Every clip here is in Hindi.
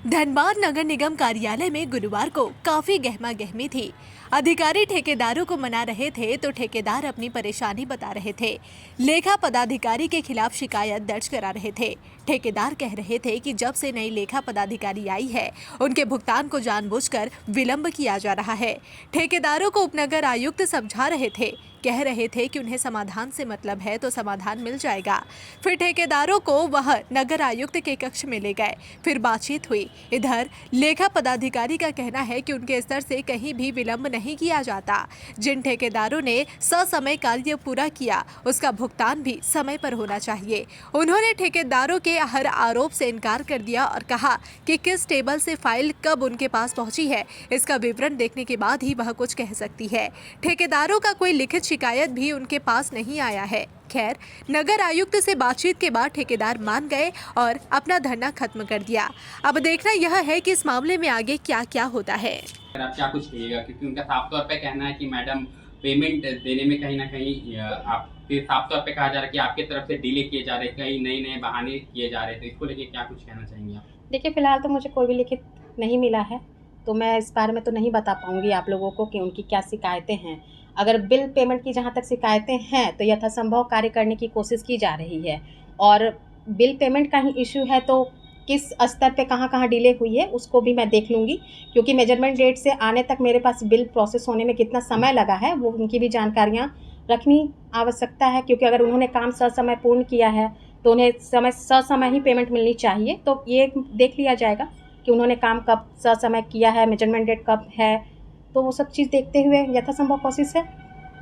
धनबाद नगर निगम कार्यालय में गुरुवार को काफी गहमा गहमी थी। अधिकारी ठेकेदारों को मना रहे थे तो ठेकेदार अपनी परेशानी बता रहे थे। लेखा पदाधिकारी के खिलाफ शिकायत दर्ज करा रहे थे। ठेकेदार कह रहे थे कि जब से नई लेखा पदाधिकारी आई है उनके भुगतान को जानबूझकर विलंब किया जा रहा है। ठेकेदारों को उपनगर आयुक्त समझा रहे थे, कह रहे थे कि उन्हें समाधान से मतलब है तो समाधान मिल जाएगा। फिर ठेकेदारों को वह नगर आयुक्त के कक्ष में ले गए, फिर बातचीत हुई। इधर लेखा पदाधिकारी का कहना है कि उनके स्तर से कहीं भी विलंब नहीं किया जाता। जिन ठेकेदारों ने ससमय कार्य पूरा किया उसका भुगतान भी समय पर होना चाहिए। उन्होंने ठेकेदारों के हर आरोप से इनकार कर दिया और कहा कि किस टेबल से फाइल कब उनके पास पहुंची है इसका विवरण देखने के बाद ही वह कुछ कह सकती है। ठेकेदारों का कोई लिखित शिकायत भी उनके पास नहीं आया है। खैर, नगर आयुक्त से बातचीत के बाद ठेकेदार मान गए और अपना धरना खत्म कर दिया। अब देखना यह है कि इस मामले में आगे क्या क्या होता है। आप क्या कुछ कहिएगा, क्योंकि उनका साफ तौर पे कहना है कि मैडम पेमेंट देने में कहीं ना कहीं आपके साफ तौर पे कहा जा रहा है कि आपके तरफ से डिले किए जा रहे, कहीं नए बहाने किए जा रहे, तो इसको लेके क्या कुछ कहना चाहेंगे आप? देखिए, फिलहाल तो मुझे कोई भी लिखित नहीं मिला है, तो मैं इस बारे में तो नहीं बता पाऊंगी आप लोगों को कि उनकी क्या शिकायतें हैं। अगर बिल पेमेंट की जहां तक शिकायतें हैं तो यथासंभव कार्य करने की कोशिश की जा रही है, और बिल पेमेंट का ही इशू है तो किस स्तर पे कहाँ डिले हुई है उसको भी मैं देख लूँगी, क्योंकि मेजरमेंट डेट से आने तक मेरे पास बिल प्रोसेस होने में कितना समय लगा है वो उनकी भी जानकारियाँ रखनी आवश्यकता है। क्योंकि अगर उन्होंने काम ससमय पूर्ण किया है तो उन्हें ससमय ही पेमेंट मिलनी चाहिए। तो ये देख लिया जाएगा कि उन्होंने काम कब ससमय किया है, मेजरमेंट डेट कब है, तो वो सब चीज़ देखते हुए यथासंभव कोशिश है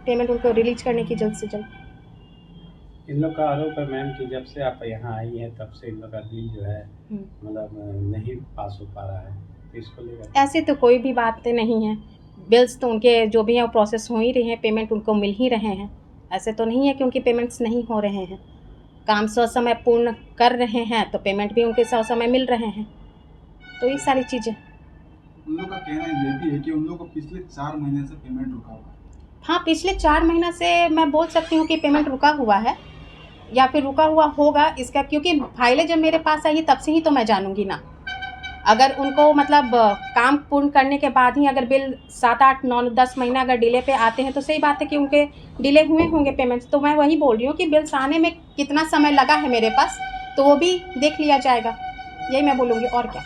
पेमेंट उनको रिलीज करने की जल्द से जल्द। इन लोग का आरोप है मैम कि जब से आप यहाँ आई हैं तब से इन लोग का बिल जो है मतलब नहीं पास हो पा रहा है, तो इसको लेकर ऐसे तो कोई भी बात नहीं है। बिल्स तो उनके जो भी हैं वो प्रोसेस हो ही रहे हैं, पेमेंट उनको मिल ही रहे हैं। ऐसे तो नहीं है कि उनकी पेमेंट्स नहीं हो रहे हैं। काम ससमय पूर्ण कर रहे हैं तो पेमेंट भी उनके ससमय मिल रहे हैं। तो ये सारी चीज़ें। उन लोग का कहना ये भी है कि उन लोग को पिछले 4 महीने से पेमेंट रुका हुआ है। हाँ, पिछले 4 महीना से मैं बोल सकती हूँ कि पेमेंट रुका हुआ है या फिर रुका हुआ होगा इसका, क्योंकि फाइलें जब मेरे पास आई तब से ही तो मैं जानूंगी ना। अगर उनको मतलब काम पूर्ण करने के बाद ही अगर बिल 7, 8, 9, 10 महीना अगर डिले पे आते हैं तो सही बात है कि उनके डिले हुए होंगे पेमेंट्स। तो मैं वही बोल रही हूँ कि बिल्स आने में कितना समय लगा है मेरे पास, तो वो भी देख लिया जाएगा। यही मैं बोलूँगी, और क्या।